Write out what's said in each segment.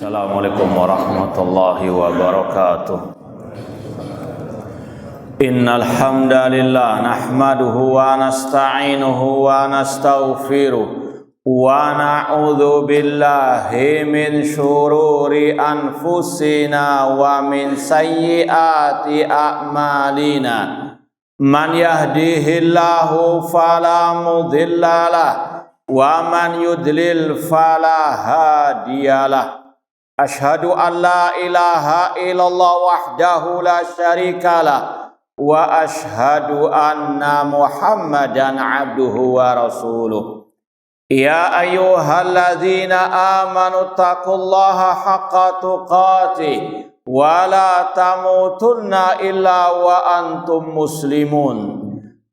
Assalamualaikum warahmatullahi wabarakatuh. Innal hamdalillah nahmaduhu wa nasta'inuhu wa nastaghfiruh wa na'udzu billahi min syururi anfusina wa min sayyiati a'malina. Man yahdihillahu fala mudhillalah wa man yudlil fala hadiyalah. Ashhadu an la ilaha illallah wahdahu la syarikalah wa ashhadu anna Muhammadan abduhu wa rasuluh. Ya ayyuhalladzina amanu taqullaha haqqa tuqatih wa la tamutunna illa wa antum muslimun.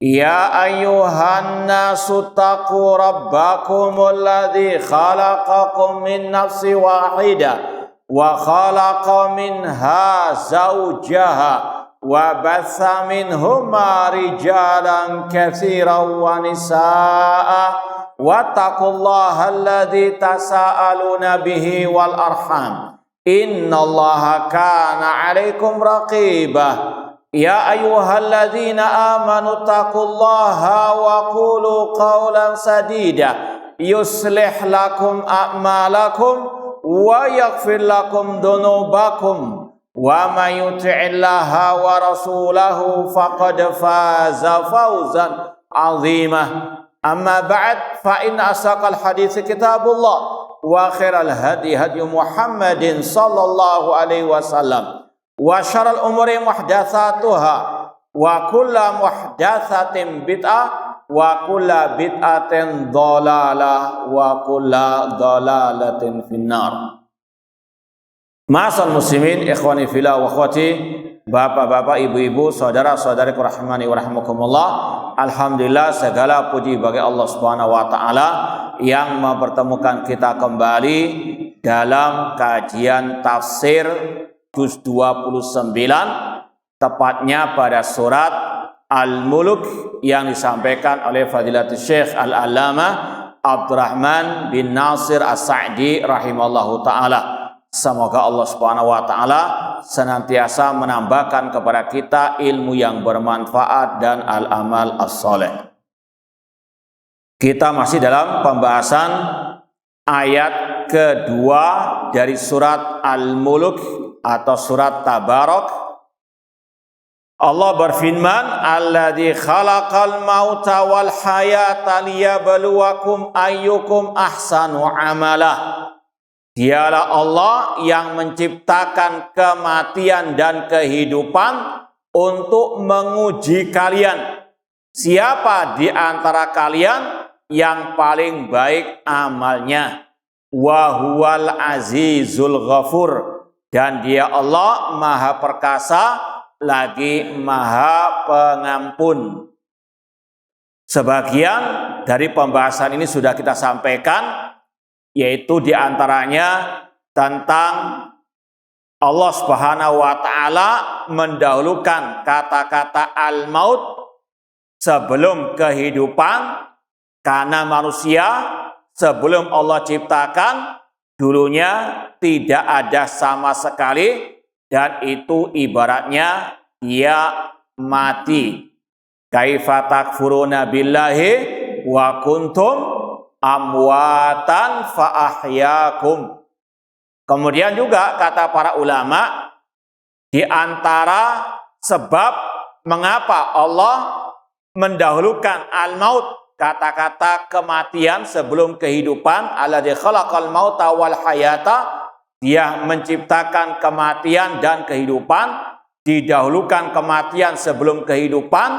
Ya ayyuhan nasu taqu rabbakumul ladzi khalaqakum min nafsin wahidah wa khalaqa minha zawjaha wa batha minhuma rijalan katsiran wa nisaa wattaqullaha alladzi tasaaluna bihi wal arham innallaha kana 'alaikum raqibah. Ya ayyuhalladzina amanu taqullaha wa qulu qawlan sadida yuslih lakum a'malakum wa yaghfir lakum dhunubakum wa may yuti'illaha wa rasulahu faqad faza fawzan 'azimah. Amma ba'd, fa inna asaqal hadits kitabullah wa khairal hadi hadi Muhammadin sallallahu alaihi wasallam wa syarrul umuri muhdatsatuha wa kullu muhdatsatin bid'ah wa kullu bid'atin dhalalah wa kullu dhalalatin finnar. Ma'asal muslimin, ikhwani fillah wa akhwati, bapak-bapak, ibu-ibu, saudara-saudariku rahimani wa rahimakumullah. Alhamdulillah, segala puji bagi Allah Subhanahu wa taala yang mempertemukan kita kembali dalam kajian tafsir juz 29, tepatnya pada surat Al-Mulk yang disampaikan oleh Fadilatul Syekh Al-Allamah Abdurrahman bin Nasir As-Sa'di rahimallahu ta'ala. Semoga Allah Subhanahu wa ta'ala senantiasa menambahkan kepada kita ilmu yang bermanfaat dan al-amal as-soleh. Kita masih dalam pembahasan ayat kedua dari surat Al-Mulk atau surat Tabarak. Allah berfirman, alladzi khalaqal mauta wal hayata liyabluwakum ayyukum ahsanu amala. Dialah Allah yang menciptakan kematian dan kehidupan untuk menguji kalian. Siapa di antara kalian yang paling baik amalnya? Wa huwal azizul ghafur. Dan dia Allah maha perkasa lagi maha pengampun. Sebagian dari pembahasan ini sudah kita sampaikan, yaitu diantaranya tentang Allah Subhanahu wa ta'ala mendahulukan kata-kata al-maut sebelum kehidupan, karena manusia sebelum Allah ciptakan dulunya tidak ada sama sekali, dan itu ibaratnya dia mati. Kaifa takfuruna billahi wa kuntum amwatan fa ahyakum. Kemudian juga kata para ulama, di antara sebab mengapa Allah mendahulukan al-maut, kata-kata kematian sebelum kehidupan, alladzi khalaqal mauta wal hayata, dia menciptakan kematian dan kehidupan, didahulukan kematian sebelum kehidupan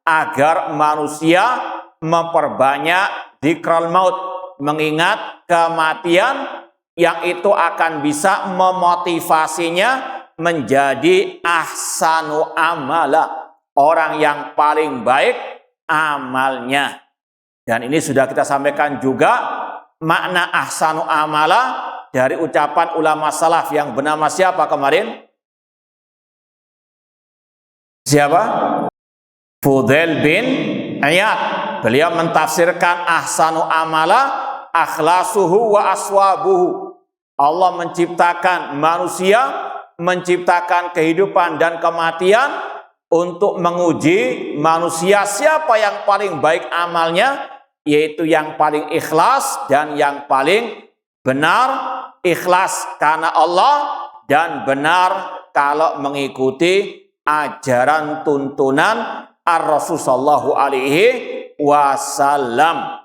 agar manusia memperbanyak dzikral maut, mengingat kematian yang itu akan bisa memotivasinya menjadi ahsanu amala, orang yang paling baik amalnya. Dan ini sudah kita sampaikan juga makna ahsanu amala dari ucapan ulama salaf yang bernama siapa kemarin? Siapa? Fudail bin Iyad. Beliau mentafsirkan ahsanu amala akhlasuhu wa aswabuhu. Allah menciptakan manusia, menciptakan kehidupan dan kematian untuk menguji manusia siapa yang paling baik amalnya, yaitu yang paling ikhlas dan yang paling benar. Ikhlas karena Allah dan benar kalau mengikuti ajaran tuntunan Ar-Rasul sallallahu alaihi wasallam.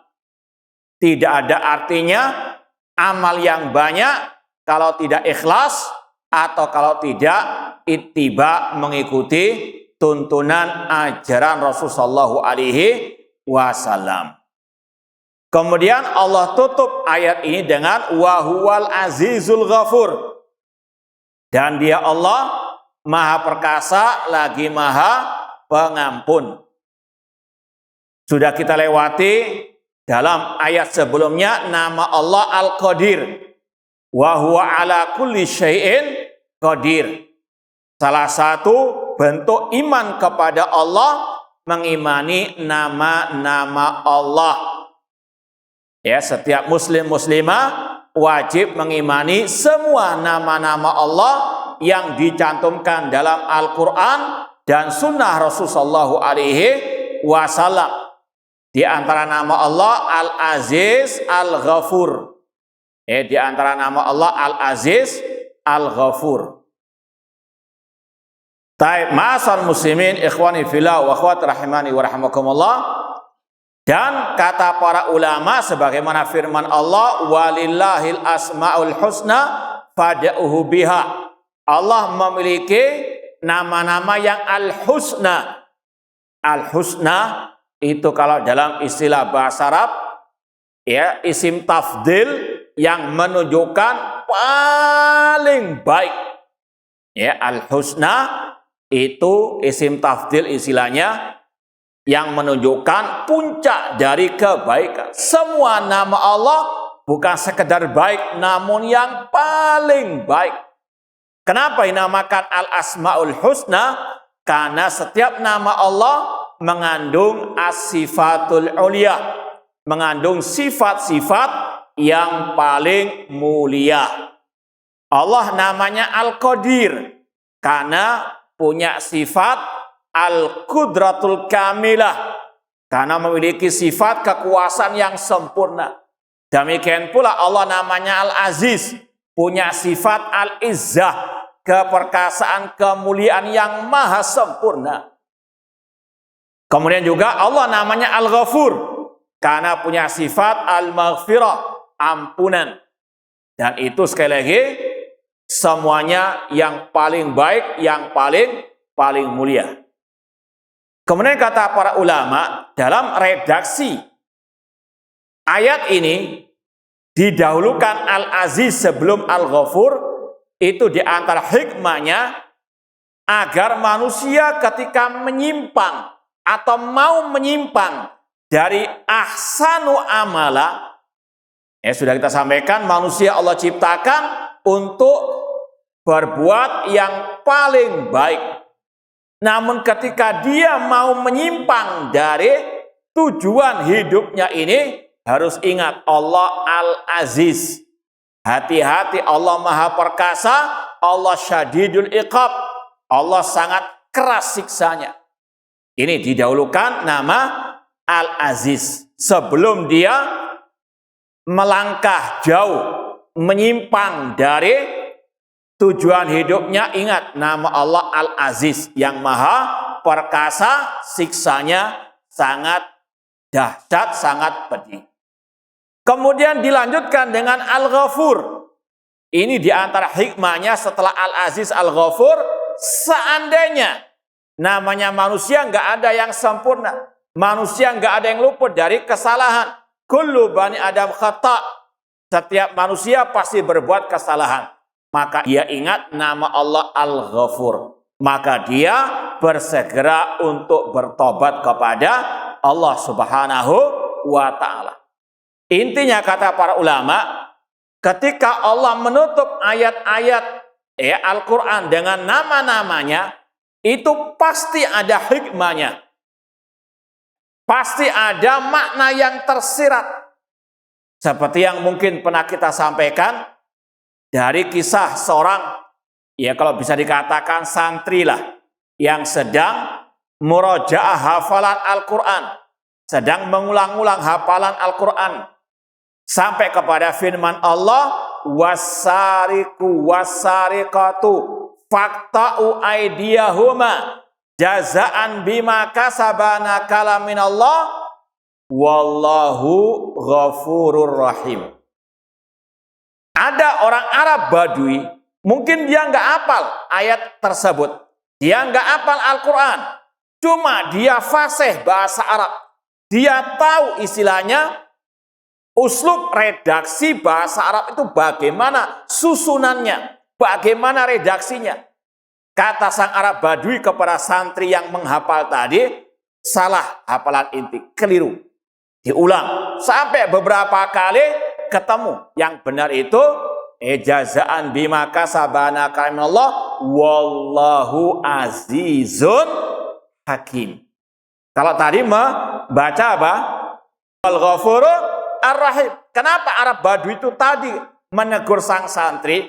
Tidak ada artinya amal yang banyak kalau tidak ikhlas atau kalau tidak ittiba mengikuti tuntunan ajaran Rasul sallallahu alaihi wasallam. Kemudian Allah tutup ayat ini dengan wa huwal azizul ghafur. Dan dia Allah maha perkasa lagi maha pengampun. Sudah kita lewati dalam ayat sebelumnya nama Allah Al-Qadir. Wa huwa ala kulli syai'in qadir. Salah satu bentuk iman kepada Allah mengimani nama-nama Allah. Ya, setiap muslim muslimah wajib mengimani semua nama-nama Allah yang dicantumkan dalam Al-Quran dan sunnah Rasulullah sallallahu alaihi wasallam. Di antara nama Allah Al-Aziz Al-Ghafur. Di antara nama Allah Al-Aziz Al-Ghafur. Taib ma'asal muslimin ikhwani fillah wa akhwat rahimani wa rahimakumullah. Dan kata para ulama sebagaimana firman Allah, walillahil asmaul husna fad'uhu biha. Allah memiliki nama-nama yang al-husna. Al-husna itu kalau dalam istilah bahasa Arab, ya, isim tafdil yang menunjukkan paling baik. Ya, al-husna itu isim tafdil istilahnya yang menunjukkan puncak dari kebaikan. Semua nama Allah bukan sekedar baik, namun yang paling baik. Kenapa dinamakan al-asmaul husna? Karena setiap nama Allah mengandung as-sifatul ulia, mengandung sifat-sifat yang paling mulia. Allah namanya Al-Qadir karena punya sifat Al-Qudratul Kamilah, karena memiliki sifat kekuasaan yang sempurna. Demikian pula Allah namanya Al-Aziz, punya sifat Al-Izzah, keperkasaan kemuliaan yang maha sempurna. Kemudian juga Allah namanya Al-Ghafur karena punya sifat Al-Maghfirah, ampunan. Dan itu sekali lagi semuanya yang paling baik, yang paling mulia. Kemudian kata para ulama dalam redaksi ayat ini didahulukan Al-Aziz sebelum Al-Ghafur, itu di antara hikmahnya agar manusia ketika menyimpang atau mau menyimpang dari ahsanu amala, sudah kita sampaikan manusia Allah ciptakan untuk berbuat yang paling baik. Namun ketika dia mau menyimpang dari tujuan hidupnya ini, harus ingat Allah Al-Aziz. Hati-hati, Allah Maha Perkasa, Allah Syadidul Iqab, Allah sangat keras siksanya. Ini didahulukan nama Al-Aziz sebelum dia melangkah jauh, menyimpang dari tujuan hidupnya. Ingat nama Allah Al-Aziz yang Maha Perkasa, siksanya sangat dahsyat, sangat pedih. Kemudian dilanjutkan dengan Al-Ghafur. Ini diantara hikmahnya setelah Al-Aziz Al-Ghafur, seandainya namanya manusia nggak ada yang sempurna, manusia nggak ada yang luput dari kesalahan. Kullu bani Adam khata, setiap manusia pasti berbuat kesalahan. Maka dia ingat nama Allah Al-Ghafur, maka dia bersegera untuk bertobat kepada Allah Subhanahu wa Ta'ala. Intinya kata para ulama, ketika Allah menutup ayat-ayat Al-Quran dengan nama-namanya, itu pasti ada hikmahnya. Pasti ada makna yang tersirat. Seperti yang mungkin pernah kita sampaikan, dari kisah seorang, ya kalau bisa dikatakan santri lah, yang sedang murojaah hafalan Al-Quran, sedang mengulang-ulang hafalan Al-Quran, sampai kepada firman Allah, wasariku wasariqatu faqta'u aydiyahuma jazaan bima kasabana kalaminallah wallahu ghafurur rahim. Ada orang Arab Badui, mungkin dia nggak hafal ayat tersebut, dia nggak hafal Al-Quran, cuma dia fasih bahasa Arab, dia tahu istilahnya uslub redaksi bahasa Arab itu bagaimana susunannya, bagaimana redaksinya. Kata sang Arab Badui kepada santri yang menghafal tadi, salah hafalan inti, keliru. Diulang sampai beberapa kali ketemu. Yang benar itu jazaan bima kasabana kalaminallah wallahu azizun hakim. Kalau tadi membaca apa? Al-Ghafuru Ar-Rahim. Kenapa Arab Badui itu tadi menegur sang santri?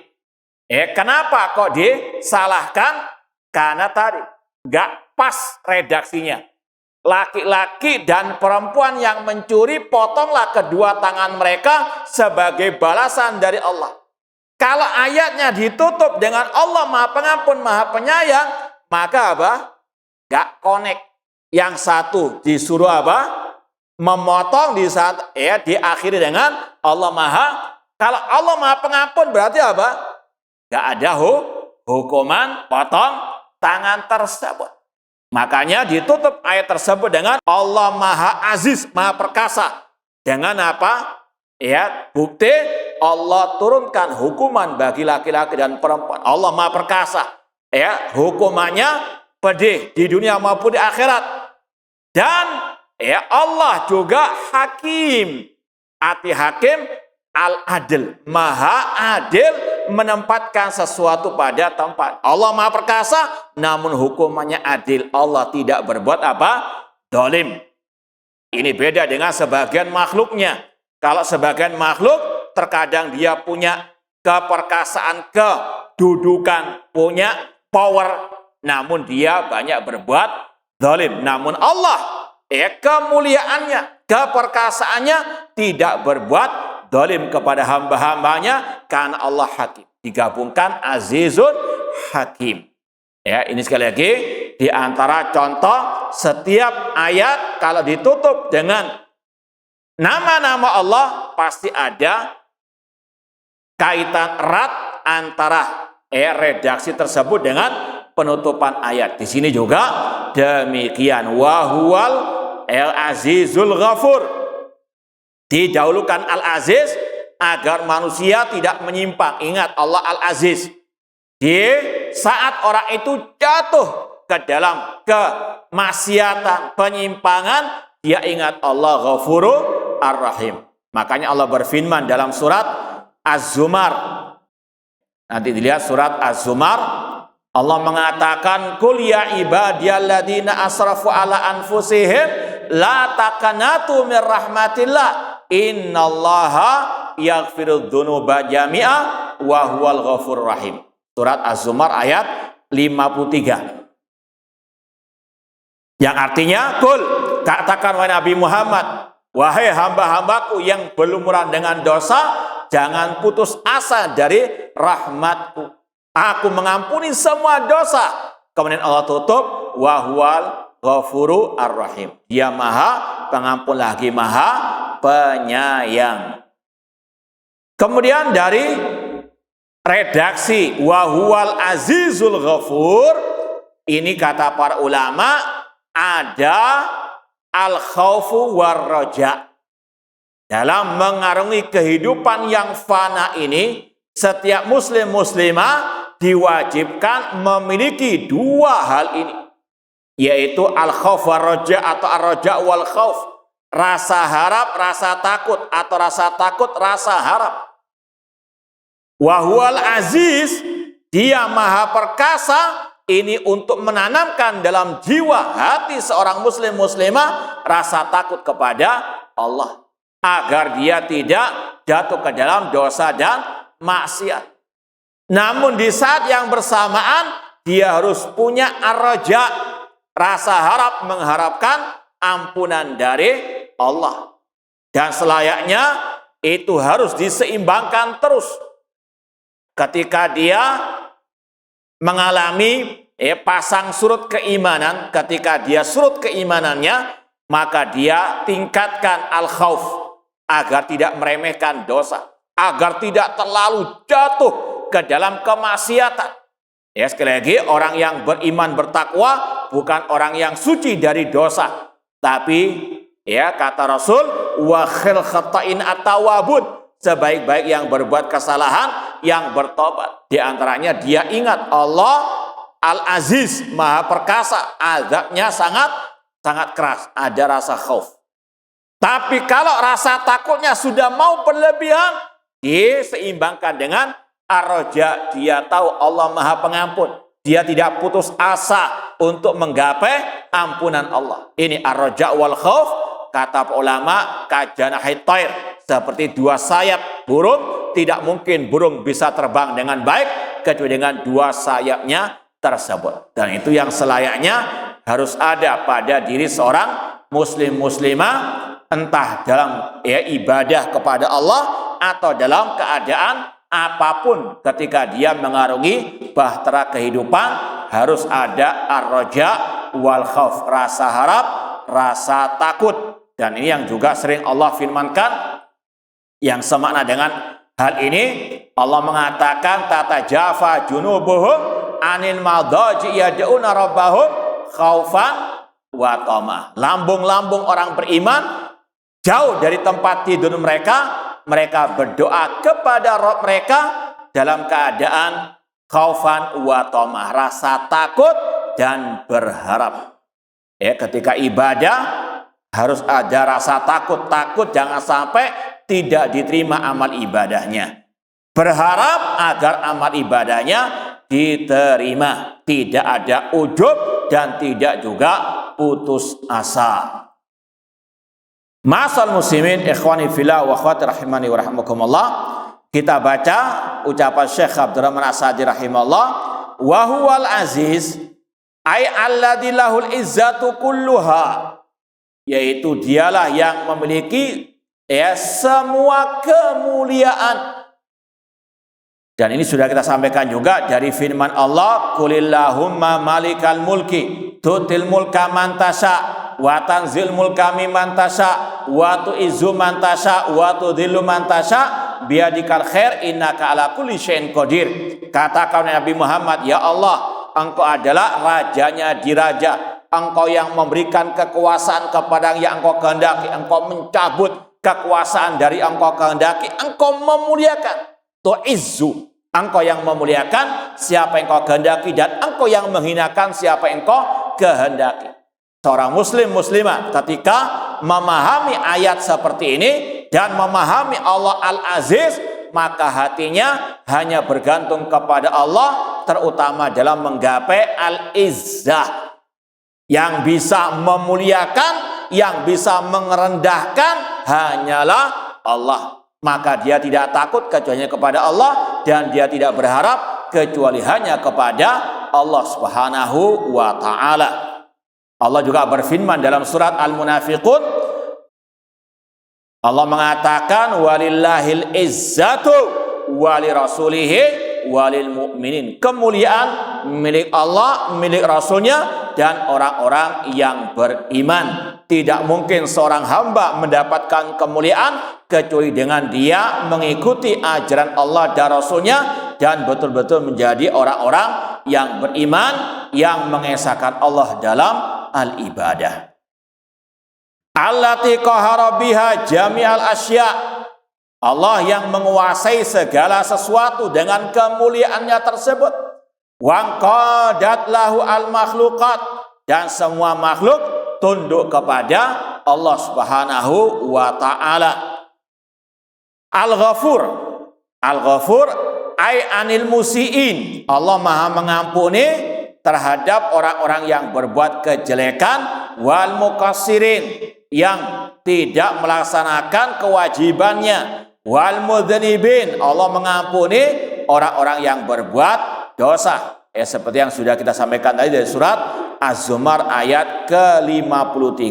Kenapa kok disalahkan? Karena tadi nggak pas redaksinya. Laki-laki dan perempuan yang mencuri, potonglah kedua tangan mereka sebagai balasan dari Allah. Kalau ayatnya ditutup dengan Allah Maha Pengampun, Maha Penyayang, maka apa? Nggak connect. Yang satu disuruh apa? Memotong, di saat diakhiri dengan Allah Maha. Kalau Allah Maha Pengampun berarti apa? Nggak ada hukuman potong tangan tersebut. Makanya ditutup ayat tersebut dengan Allah Maha Aziz, Maha Perkasa. Dengan apa? Bukti Allah turunkan hukuman bagi laki-laki dan perempuan. Allah Maha Perkasa. Hukumannya pedih di dunia maupun di akhirat. Dan Allah juga Hakim. Arti Hakim Al-Adil, Maha Adil, menempatkan sesuatu pada tempat. Allah Maha Perkasa, namun hukumannya adil. Allah tidak berbuat apa? Dolim. Ini beda dengan sebagian makhluknya. Kalau sebagian makhluk, terkadang dia punya keperkasaan, kedudukan, punya power, namun dia banyak berbuat dolim. Namun Allah, kemuliaannya, keperkasaannya tidak berbuat dolim kepada hamba-hambanya karena Allah Hakim. Digabungkan Azizun Hakim. Ini sekali lagi di antara contoh setiap ayat kalau ditutup dengan nama-nama Allah pasti ada kaitan erat antara redaksi tersebut dengan penutupan ayat. Di sini juga demikian. Wahuwal al-azizul ghafur. Didahulukan Al-Aziz agar manusia tidak menyimpang. Ingat Allah Al-Aziz. Di saat orang itu jatuh ke dalam kemaksiatan, penyimpangan, dia ingat Allah Ghafuru Ar-Rahim. Makanya Allah berfirman dalam surat Az-Zumar. Nanti dilihat surat Az-Zumar. Allah mengatakan, Qul ya ibadiyalladzina asrafu ala anfusihim la taqnatu mir rahmatillah. Innallaha yaghfirudz dzunuba jami'a wa huwal ghafurur rahim. Surat Az-Zumar ayat 53. Yang artinya, Qul, katakan wahai Nabi Muhammad, wahai hamba-hambaku yang berlumuran dengan dosa, jangan putus asa dari rahmatku. Aku mengampuni semua dosa. Kemudian Allah tutup, wa huwal ghafuru ar-rahim. Dia Maha Pengampun lagi Maha Penyayang. Kemudian dari redaksi wahuwal azizul ghafur, ini kata para ulama ada al-khaufu war-raja. Dalam mengarungi kehidupan yang fana ini, setiap muslim muslimah diwajibkan memiliki dua hal ini, yaitu al-khauf war-raja atau ar-raja wal khauf. Rasa harap, rasa takut, atau rasa takut, rasa harap. Wahuwal aziz, dia Maha Perkasa. Ini untuk menanamkan dalam jiwa hati seorang muslim muslimah rasa takut kepada Allah, agar dia tidak jatuh ke dalam dosa dan maksiat. Namun di saat yang bersamaan dia harus punya ar-raja, rasa harap, mengharapkan ampunan dari Allah. Dan selayaknya itu harus diseimbangkan terus. Ketika dia mengalami pasang surut keimanan, ketika dia surut keimanannya, maka dia tingkatkan al-khauf agar tidak meremehkan dosa, agar tidak terlalu jatuh ke dalam kemaksiatan. Ya, sekali lagi, orang yang beriman bertakwa bukan orang yang suci dari dosa, tapi ya kata Rasul, wa khil khata'in at-tawwabun, sebaik-baik yang berbuat kesalahan yang bertobat. Di antaranya dia ingat Allah Al-Aziz, Maha Perkasa, azabnya sangat keras, ada rasa khauf. Tapi kalau rasa takutnya sudah mau berlebihan, diseimbangkan dengan ar-raja, dia tahu Allah Maha Pengampun. Dia tidak putus asa untuk menggapai ampunan Allah. Ini ar-raja wal khauf, kata ulama, kajanahit thair, seperti dua sayap burung. Tidak mungkin burung bisa terbang dengan baik kecuali dengan dua sayapnya tersebut. Dan itu yang selayaknya harus ada pada diri seorang muslim muslimah, entah dalam ibadah kepada Allah atau dalam keadaan apapun. Ketika dia mengarungi bahtera kehidupan, harus ada ar-raja wal khauf, rasa harap, rasa takut. Dan ini yang juga sering Allah firmankan, yang semakna dengan hal ini. Allah mengatakan, tatajafa junubuhum anil madaji yad'una rabbahum khaufan wa tamah. Lambung-lambung orang beriman jauh dari tempat tidur mereka. Mereka berdoa kepada Rabb mereka dalam keadaan khaufan wa tamah, rasa takut dan berharap. Ya, ketika ibadah harus ada rasa takut jangan sampai tidak diterima amal ibadahnya. Berharap agar amal ibadahnya diterima, tidak ada ujub dan tidak juga putus asa. Ma'asal muslimin, ikhwani fillah wa akhwati rahimani wa rahimakumullah. Kita baca ucapan Syekh Abdurrahman As-Sa'di rahimahullah, wa huwal aziz ay alladzi lahul izzatu kulluha, yaitu dialah yang memiliki semua kemuliaan. Dan ini sudah kita sampaikan juga dari firman Allah, qulillahumma malikal mulki tutil mulka man tasya wa tanzil mulka mimman tasya wa tu'izzu man tasya wa tudhillu man tasya biyadikal khair innaka ala kulli syai'in qadir. Katakan Nabi Muhammad, ya Allah, Engkau adalah rajanya di raja, Engkau yang memberikan kekuasaan kepada yang Engkau kehendaki, Engkau mencabut kekuasaan dari Engkau kehendaki, Engkau memuliakan. Tu'izzu, Engkau yang memuliakan siapa yang Engkau kehendaki, dan Engkau yang menghinakan siapa yang Engkau kehendaki. Seorang muslim muslimah ketika memahami ayat seperti ini dan memahami Allah Al-Aziz, maka hatinya hanya bergantung kepada Allah, terutama dalam menggapai Al-Izzah. Yang bisa memuliakan, yang bisa merendahkan hanyalah Allah. Maka dia tidak takut kecuali kepada Allah, dan dia tidak berharap kecuali hanya kepada Allah Subhanahu wa ta'ala. Allah juga berfirman dalam surat Al-Munafiqun, Allah mengatakan, walillahil izzatu walirasulihi walil mu'minin. Kemuliaan milik Allah, milik Rasulnya, dan orang-orang yang beriman. Tidak mungkin seorang hamba mendapatkan kemuliaan kecuali dengan dia mengikuti ajaran Allah dan Rasulnya, dan betul-betul menjadi orang-orang yang beriman, yang mengesahkan Allah dalam al-ibadah. Allati qahara biha jami'al asya, Allah yang menguasai segala sesuatu dengan kemuliaannya tersebut. Wa qadat lahu al-makhluqat, dan semua makhluk tunduk kepada Allah Subhanahu wa ta'ala. Al-Ghafur, Al-Ghafur ay anil musiin, Allah Maha mengampuni terhadap orang-orang yang berbuat kejelekan. Wal muqassirin, yang tidak melaksanakan kewajibannya. Wal mudznibin, Allah mengampuni orang-orang yang berbuat dosa. Ya, seperti yang sudah kita sampaikan tadi dari surat Az-Zumar ayat ke-53.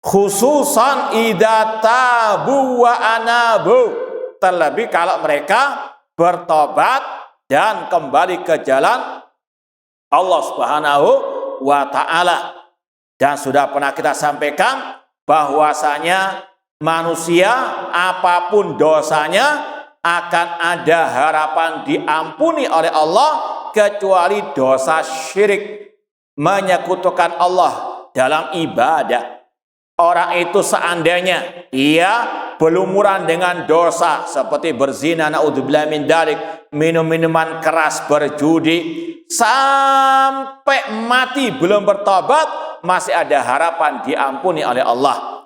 Khususan idza tabu wa anabu. Terlebih kalau mereka bertobat dan kembali ke jalan Allah Subhanahu wa ta'ala. Dan sudah pernah kita sampaikan bahwasanya manusia apapun dosanya akan ada harapan diampuni oleh Allah kecuali dosa syirik, menyekutukan Allah dalam ibadah. Orang itu seandainya ia berlumuran dengan dosa seperti berzina, naudzubillah min dzalik, minum minuman keras, berjudi, sampai mati belum bertobat, masih ada harapan diampuni oleh Allah.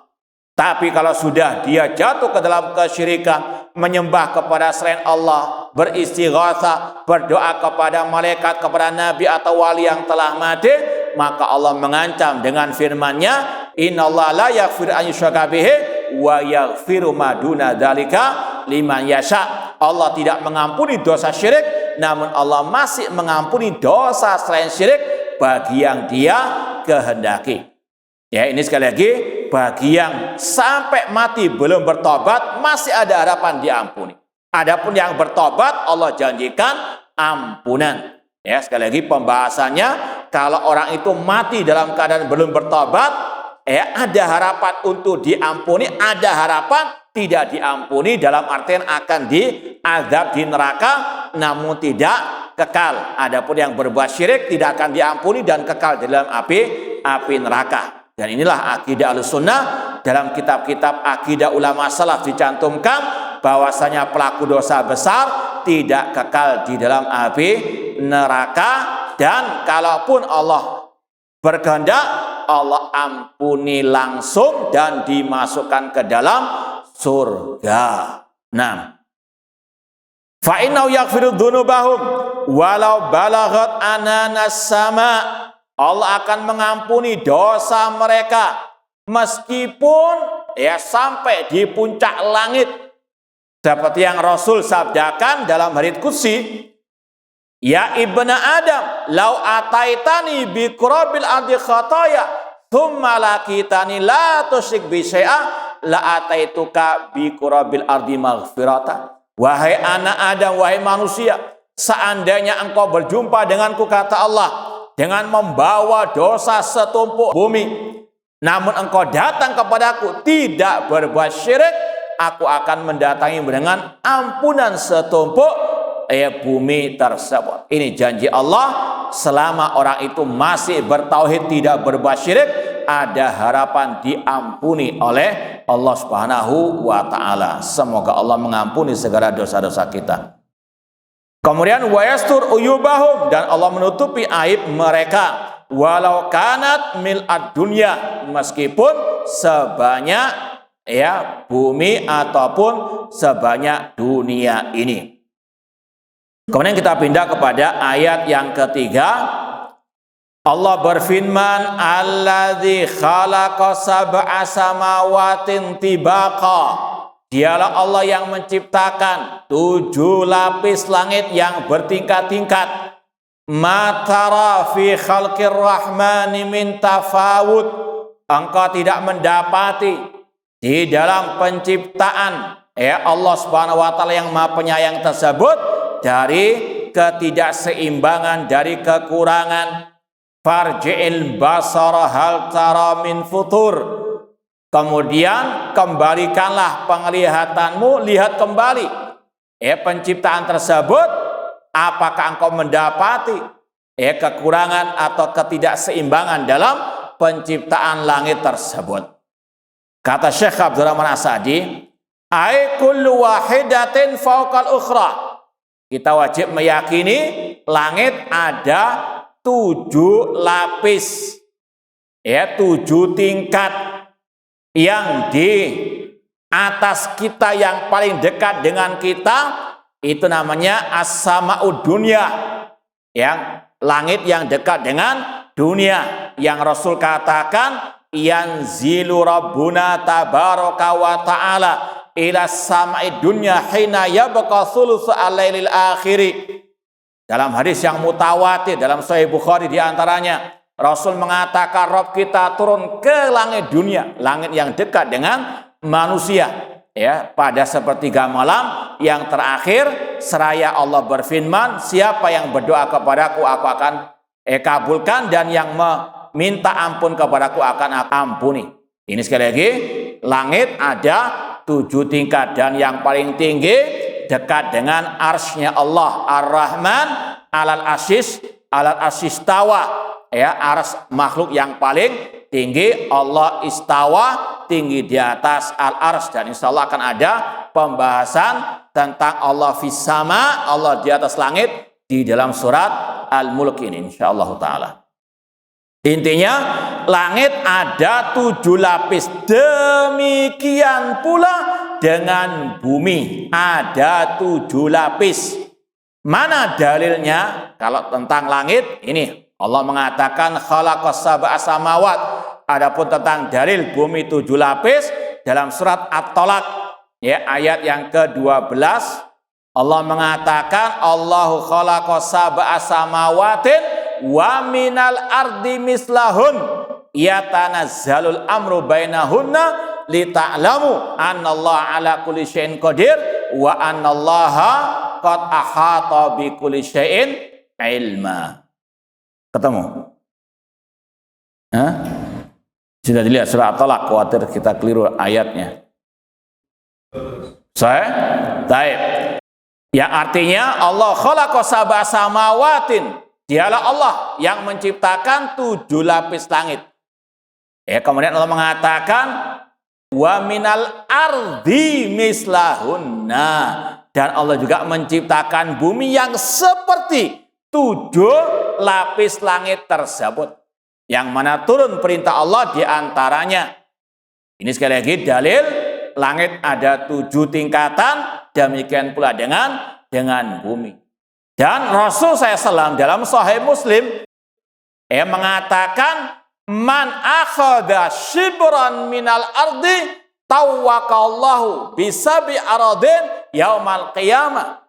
Tapi kalau sudah dia jatuh ke dalam kesyirikan, menyembah kepada selain Allah, beristighatsah, berdoa kepada malaikat, kepada nabi atau wali yang telah mati, maka Allah mengancam dengan firman-Nya, innallaha la yaghfiru an yushraka bihi wa yaghfiru ma duna dzalika liman yasha. Allah tidak mengampuni dosa syirik, namun Allah masih mengampuni dosa selain syirik bagi yang Dia kehendaki. Ya, ini sekali lagi, bagi yang sampai mati belum bertobat masih ada harapan diampuni. Adapun yang bertobat Allah janjikan ampunan. Ya, sekali lagi pembahasannya, kalau orang itu mati dalam keadaan belum bertobat, ya ada harapan untuk diampuni, ada harapan tidak diampuni dalam artian akan diazab di neraka namun tidak kekal. Adapun yang berbuat syirik tidak akan diampuni dan kekal di dalam api neraka. Dan inilah akidah Ahlussunnah. Dalam kitab-kitab akidah ulama salaf dicantumkan bahwasanya pelaku dosa besar tidak kekal di dalam api neraka, dan kalaupun Allah berkehendak, Allah ampuni langsung dan dimasukkan ke dalam surga. Nah, fa innahu yaghfiru dzunubahum walau balaghat ananas sama. Allah akan mengampuni dosa mereka meskipun ya sampai di puncak langit. Seperti yang Rasul sabdakan dalam hadits qudsi, ya ibna Adam, lau ataitani bi qurabil ardi khataya, thumma lakitani la tusyrik bi syai'a, la ataituka bi qurabil ardi maghfirata. Wahai anak Adam, wahai manusia, seandainya engkau berjumpa denganku, kata Allah, dengan membawa dosa setumpuk bumi, namun engkau datang kepadaku tidak berbuat syirik, aku akan mendatangi dengan ampunan setumpuk bumi tersebut. Ini janji Allah, selama orang itu masih bertauhid, tidak berbuat syirik, ada harapan diampuni oleh Allah Subhanahu wa ta'ala. Semoga Allah mengampuni segala dosa-dosa kita. Kemudian wayastur uyubahum, dan Allah menutupi aib mereka, walau kanat mil'ad dunya, meskipun sebanyak ya bumi ataupun sebanyak dunia ini. Kemudian kita pindah kepada ayat yang ketiga. Allah berfirman, alladzi khalaqa sab'a samawatin tibaqa. Dialah Allah yang menciptakan 7 lapis langit yang bertingkat-tingkat. Ma tara fi khalqir rahmani min tafawud. Engkau tidak mendapati di dalam penciptaan Allah Subhanahu wa taala yang Maha Penyayang tersebut dari ketidakseimbangan, dari kekurangan. Farji'il basara hal tara min futur. Kemudian kembalikanlah penglihatanmu, lihat kembali penciptaan tersebut, apakah engkau mendapati kekurangan atau ketidakseimbangan dalam penciptaan langit tersebut. Kata Syekh Abdurrahman As-Sa'di, ai kullu wahidatin fawqal ukhra. Kita wajib meyakini langit ada 7 lapis, 7 tingkat. Yang di atas kita, yang paling dekat dengan kita, itu namanya as-sama'ud dunya, yang langit yang dekat dengan dunia, yang Rasul katakan yanzilu rabbuna tabaraka wa ta'ala ila sama'i dunya hina yabqa thulutsu al-lailil akhiri. Dalam hadis yang mutawatir dalam Sahih Bukhari di antaranya Rasul mengatakan Rabb kita turun ke langit dunia, langit yang dekat dengan manusia, ya, pada sepertiga malam yang terakhir seraya Allah berfirman, siapa yang berdoa kepadaku aku akan kabulkan, dan yang meminta ampun kepadaku akan ampuni. Ini sekali lagi, langit ada 7 tingkat dan yang paling tinggi dekat dengan arsy-Nya Allah Ar-Rahman alal asis tawa, ya, ars makhluk yang paling tinggi. Allah istawa, tinggi di atas al-ars, dan insya Allah akan ada pembahasan tentang Allah fis sama, Allah di atas langit, di dalam surat Al-Mulk ini insya Allah ta'ala. Intinya langit ada 7 lapis, demikian pula dengan bumi ada 7 lapis. Mana dalilnya kalau tentang langit? Ini Allah mengatakan khalaqas sab'a samawat. Adapun tentang dalil bumi 7 lapis dalam surat At-Tolak, ya, ayat yang ke-12, Allah mengatakan Allahu khalaqas sab'a samawatin wa minal ardi mislahun yatanazzalul amru bainahunna lita'lamu annallaha ala kulli syai'in qadir wa annallaha qad ahata bi kulli syai'in ilma. Ketemu? Hah? Sudah dilihat surah At-Talaq, khawatir kita keliru ayatnya. Saya? Baik. Yang artinya Allah khalaqas sab'a samawatin. Dialah Allah yang menciptakan 7 lapis langit. Ya, kemudian Allah mengatakan wa minal ardi mislahunna, dan Allah juga menciptakan bumi yang seperti 7 lapis langit tersebut, yang mana turun perintah Allah di antaranya. Ini sekali lagi dalil langit ada 7 tingkatan, demikian pula dengan bumi. Dan Rasul SAW dalam Sahih Muslim mengatakan man akhadha shibran minal ardi tawwakallahu bisabi aradin yaumal qiyamah.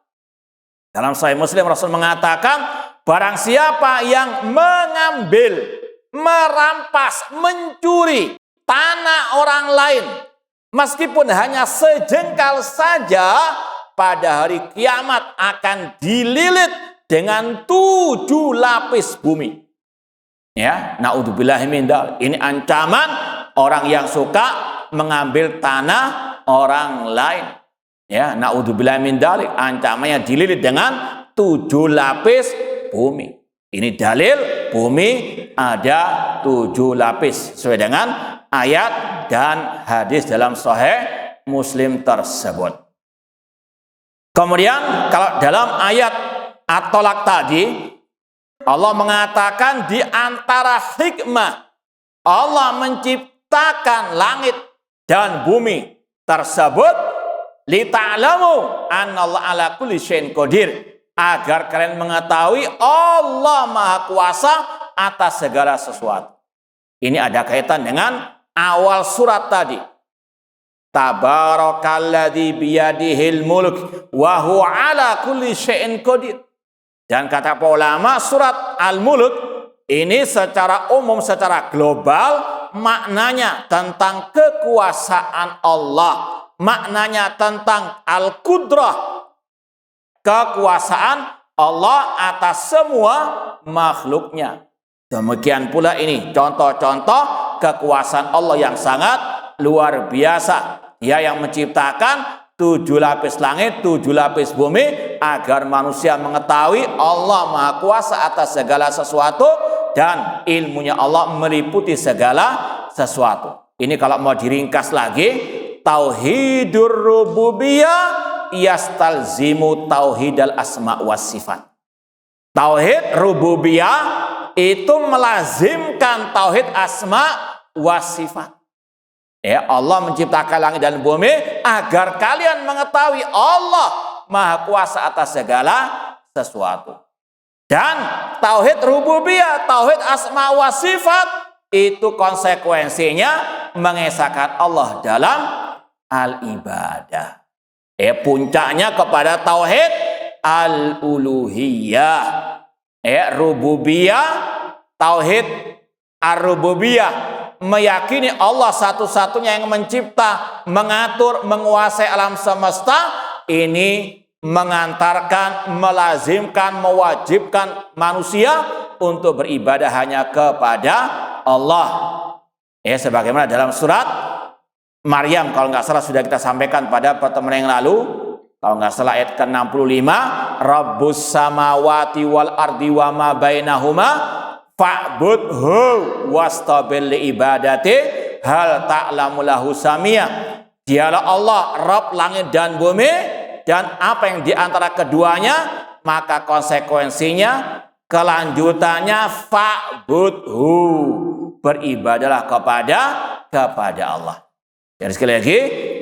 Dalam Sahih Muslim Rasul mengatakan barang siapa yang mengambil, merampas, mencuri tanah orang lain meskipun hanya sejengkal saja, pada hari kiamat akan dililit dengan 7 lapis bumi. Ya, naudzubillahi min dzalik. Ini ancaman orang yang suka mengambil tanah orang lain. Ya, naudzubillahi min dzalik. Ancamannya dililit dengan 7 lapis bumi. Ini dalil bumi ada 7 lapis sesuai dengan ayat dan hadis dalam Sahih Muslim tersebut. Kemudian kalau dalam ayat At-Tolak tadi Allah mengatakan di antara hikmah Allah menciptakan langit dan bumi tersebut lita'lamu annallaha ala kulli syai'in qadir, agar kalian mengetahui Allah Maha Kuasa atas segala sesuatu. Ini ada kaitan dengan awal surat tadi. Tabarakalladzi biyadihil mulk wa huwa ala kulli syai'in qadir. Dan kata para ulama, surat Al-Mulk ini secara umum, secara global maknanya tentang kekuasaan Allah, maknanya tentang Al-Qudrah, kekuasaan Allah atas semua makhluknya. Demikian pula ini contoh-contoh kekuasaan Allah yang sangat luar biasa. Dia yang menciptakan 7 lapis langit, 7 lapis bumi, agar manusia mengetahui Allah Maha Kuasa atas segala sesuatu dan ilmunya Allah meliputi segala sesuatu. Ini kalau mau diringkas lagi, tauhidur rububiyah yastalzimu tauhidal asma was sifat. Tauhid rububiyah itu melazimkan tauhid asma was sifat. Ya, Allah menciptakan langit dan bumi agar kalian mengetahui Allah Maha Kuasa atas segala sesuatu. Dan tauhid rububiyah, tauhid asma wa sifat itu konsekuensinya mengesahkan Allah dalam al-ibadah. Puncaknya kepada tauhid al-uluhiyah. Rububiyah, tauhid ar-rububiyah, meyakini Allah satu-satunya yang mencipta, mengatur, menguasai alam semesta. Ini mengantarkan, melazimkan, mewajibkan manusia untuk beribadah hanya kepada Allah. Sebagaimana dalam surat Maryam, kalau nggak salah sudah kita sampaikan pada pertemuan yang lalu, kalau nggak salah ayat ke-65, Rabbus samawati wal ardi wa ma bainahuma fa'budhu wastabil li ibadati hal ta'lamu lahu samiyah. Dialah Allah, Rabb langit dan bumi, dan apa yang di antara keduanya, maka konsekuensinya, kelanjutannya fa'budhu, beribadalah kepada Allah. Jadi sekali lagi,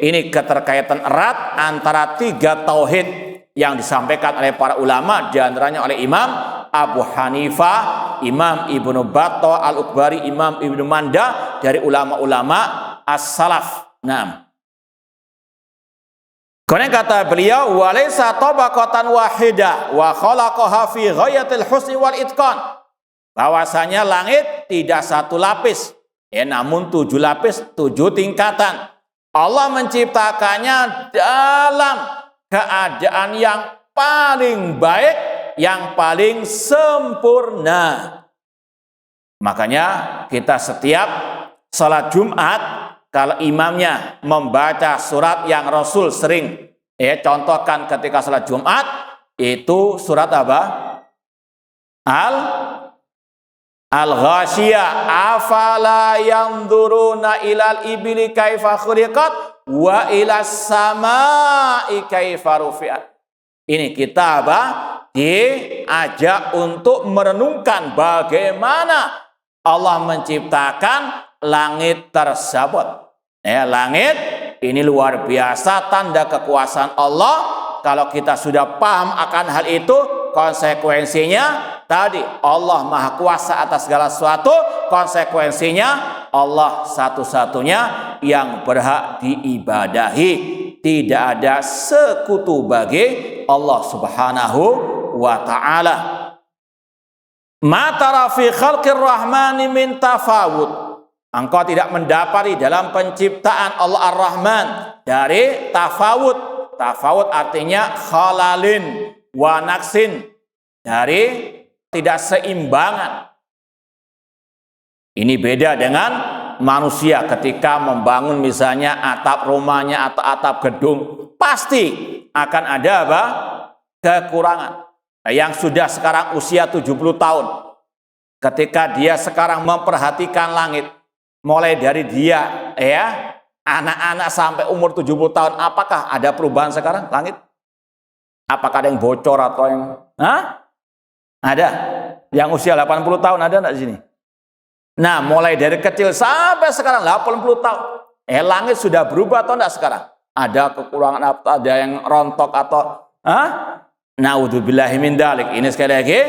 ini keterkaitan erat antara tiga tauhid yang disampaikan oleh para ulama, di antaranya oleh Imam Abu Hanifah, Imam Ibnu Battah Al-Ukbari, Imam Ibnu Manda, dari ulama-ulama as-salaf. Nah, kemudian kata beliau, walaysa tabaqatan wahidah wa khalaqaha fi ghayatil husni wal itqan. Bahwasanya langit tidak satu lapis, namun 7 lapis, 7 tingkatan. Allah menciptakannya dalam keadaan yang paling baik, yang paling sempurna. Makanya kita setiap salat Jumat, kalau imamnya membaca surat yang Rasul sering contohkan ketika salat Jumat, itu surat apa? Al-Ghasyiyah. Afala yanzuruna ilal ibili kaifa khuliqat wa ilas samai kaifa rufi'at. Ini kita apa? Diajak untuk merenungkan bagaimana Allah menciptakan langit tersebut. Langit ini luar biasa, tanda kekuasaan Allah. Kalau kita sudah paham akan hal itu, konsekuensinya tadi Allah Maha Kuasa atas segala sesuatu. Konsekuensinya Allah satu-satunya yang berhak diibadahi. Tidak ada sekutu bagi Allah Subhanahu wa ta'ala. Ma tara fi khalqir rahmani min tafawud. Engkau tidak mendapati dalam penciptaan Allah Ar-Rahman dari tafawud. Tafawud artinya khalalin wa naqsin, dari tidak seimbangan. Ini beda dengan manusia ketika membangun misalnya atap rumahnya atau atap gedung, pasti akan ada apa? Kekurangan. Yang sudah sekarang usia 70 tahun, ketika dia sekarang memperhatikan langit, mulai dari dia anak-anak sampai umur 70 tahun, apakah ada perubahan sekarang langit? Apakah ada yang bocor atau yang ada? Yang usia 80 tahun ada enggak di sini? Nah, mulai dari kecil sampai sekarang 80 tahun. Langit sudah berubah atau enggak sekarang? Ada kekurangan apa? Ada yang rontok atau Naudzubillahi min dzalik. Ini sekali lagi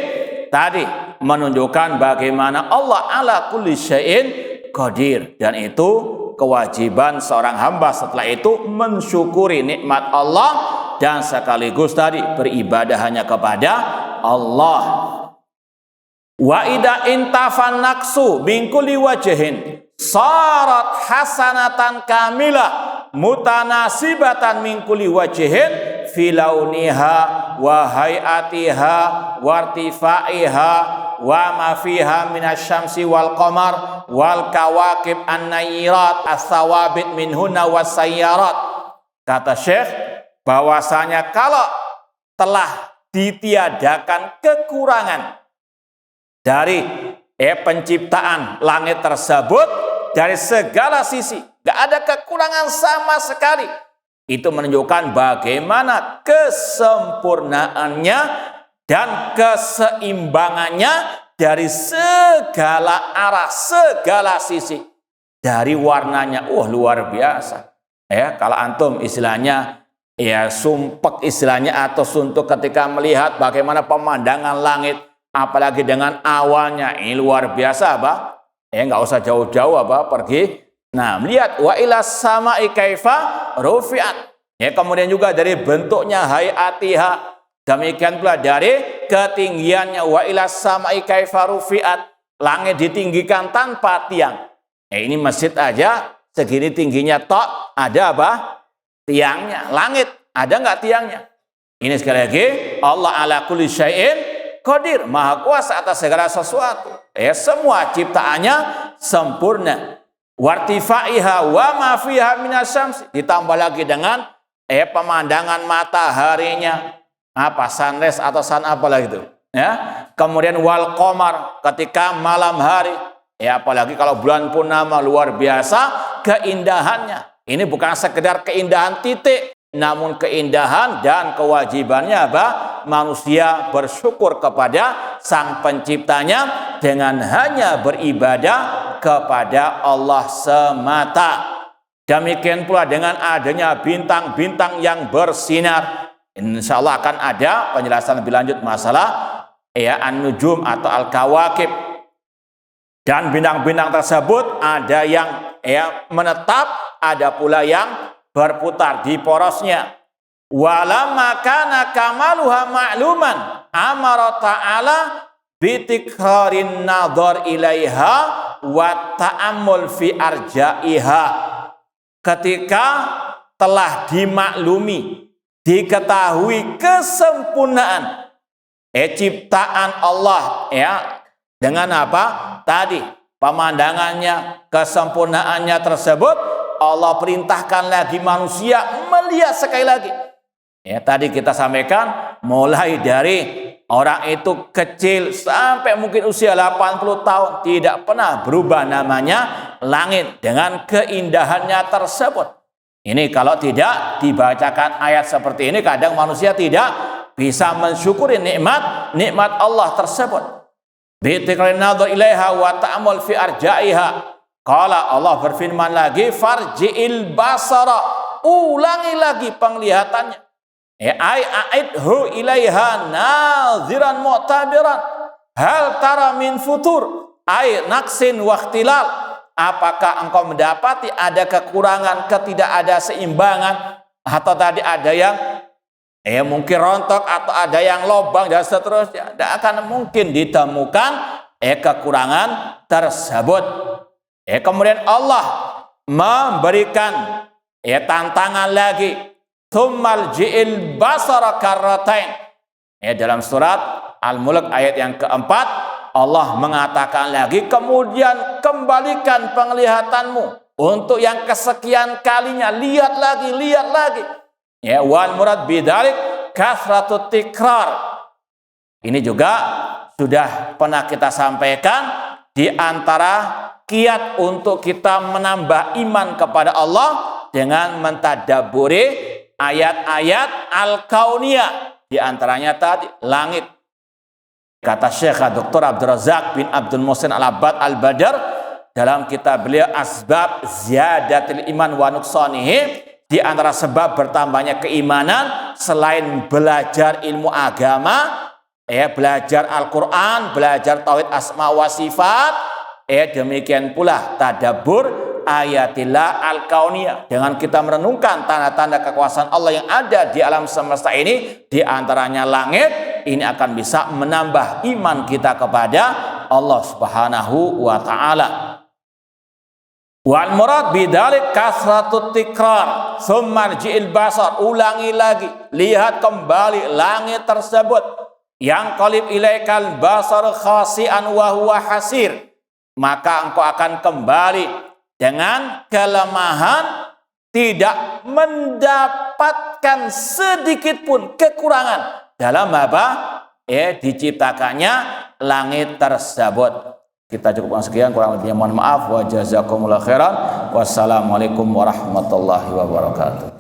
tadi menunjukkan bagaimana Allah ala kulli syai'in qadir, dan itu kewajiban seorang hamba setelah itu mensyukuri nikmat Allah dan sekaligus tadi beribadah hanya kepada Allah. Wa ida intafan naqsu min kulli wajhin sarat hasanatan kamilah mutanasibatan min kulli wajhin fi launiha wa hayatiha wa irtifaiha wa ma fiha minasyamsi wal qamar wal kawakib an-nayyirat as-sawabit minhunna was-sayyarat. Kata Syekh bahwasanya kalau telah ditiadakan kekurangan dari penciptaan langit tersebut dari segala sisi, gak ada kekurangan sama sekali, itu menunjukkan bagaimana kesempurnaannya dan keseimbangannya dari segala arah, segala sisi. Dari warnanya, luar biasa. Kalau antum istilahnya sumpek istilahnya atau suntuk ketika melihat bagaimana pemandangan langit, apalagi dengan awalnya, ini luar biasa nggak usah jauh-jauh pergi Nah, lihat wa ilas sama'i kaifa rufi'at. Ya, kemudian juga dari bentuknya hayatiha. Demikian pula dari ketinggiannya wa ilas sama'i kaifa rufi'at. Langit ditinggikan tanpa tiang. Ini masjid aja segini tingginya tok, ada apa? Tiangnya. Langit ada nggak tiangnya? Ini sekali lagi Allah ala kulli syai'in qadir, maha kuasa atas segala sesuatu. Ya, semua ciptaannya sempurna. Wartifaiha wa ma fiha minasyams, ditambah lagi dengan pemandangan mataharinya, apa sunrise atau sun apa lagi itu, ya. Kemudian wal qamar, ketika malam hari, ya apalagi kalau bulan purnama, luar biasa keindahannya. Ini bukan sekedar keindahan titik, namun keindahan dan kewajibannya apa? Manusia bersyukur kepada Sang Penciptanya dengan hanya beribadah kepada Allah semata. Demikian pula dengan adanya bintang-bintang yang bersinar. Insya Allah akan ada penjelasan lebih lanjut masalah an-nujum atau al-kawakib. Dan bintang-bintang tersebut ada yang menetap, ada pula yang berputar di porosnya. Walamma kana kamaluha ma'luman amara ta'ala bitikharin nadhar ilaiha wa ta'ammul fi arja'iha. Ketika telah dimaklumi, diketahui kesempurnaan ciptaan Allah, ya, dengan apa? Tadi pemandangannya, kesempurnaannya tersebut, Allah perintahkan lagi manusia melihat sekali lagi. Ya, tadi kita sampaikan mulai dari orang itu kecil sampai mungkin usia 80 tahun tidak pernah berubah namanya langit dengan keindahannya tersebut. Ini kalau tidak dibacakan ayat seperti ini, kadang manusia tidak bisa mensyukuri nikmat Allah tersebut. Bitikrin nadhar ilaiha wa ta'amul fi arja'iha. Qala, Allah berfirman lagi, farji'il basara, ulangi lagi penglihatannya. A'idhu ilaiha naziran mu'tabiran hal tara min futur ay naqsin wa ikhtilal. Apakah engkau mendapati ada kekurangan, ketidakada seimbangan, atau tadi ada yang mungkin rontok, atau ada yang lobang dan seterusnya? Tidak akan mungkin ditemukan kekurangan tersebut. Kemudian Allah memberikan tantangan lagi, tsummal ji'il basara karratain. Dalam surat Al-Mulk ayat yang keempat, Allah mengatakan lagi, kemudian kembalikan penglihatanmu untuk yang kesekian kalinya, lihat lagi, lihat lagi. Wal murad bidzalik kasratut tikrar. Ini juga sudah pernah kita sampaikan, di antara kiat untuk kita menambah iman kepada Allah dengan mentadabburi ayat-ayat al-kauniyah, di antaranya tadi langit. Kata Syekh Dr. Abdul Razak bin Abdul Muhsin Al-Abbad Al-Badr dalam kitab beliau Asbab Ziyadatil Iman wa Nuqsanihi, di antara sebab bertambahnya keimanan selain belajar ilmu agama, belajar Al-Quran, belajar tauhid asma wa sifat, demikian pula tadabbur ayatillah al-kauniyah, dengan kita merenungkan tanda-tanda kekuasaan Allah yang ada di alam semesta ini, di antaranya langit. Ini akan bisa menambah iman kita kepada Allah Subhanahu wa ta'ala. Wal murad bidzalik kasratut tikrar, tsumma ji'il basar, ulangi lagi, lihat kembali langit tersebut. Yang qalib ilaikal basar khasi'an wa huwa hasir, maka engkau akan kembali dengan kelemahan, tidak mendapatkan sedikit pun kekurangan dalam apa? Diciptakannya langit tersebut. Kita cukupkan sekian, kurang lebihnya mohon maaf. Wa jazakumullahu khairan. Wassalamualaikum warahmatullahi wabarakatuh.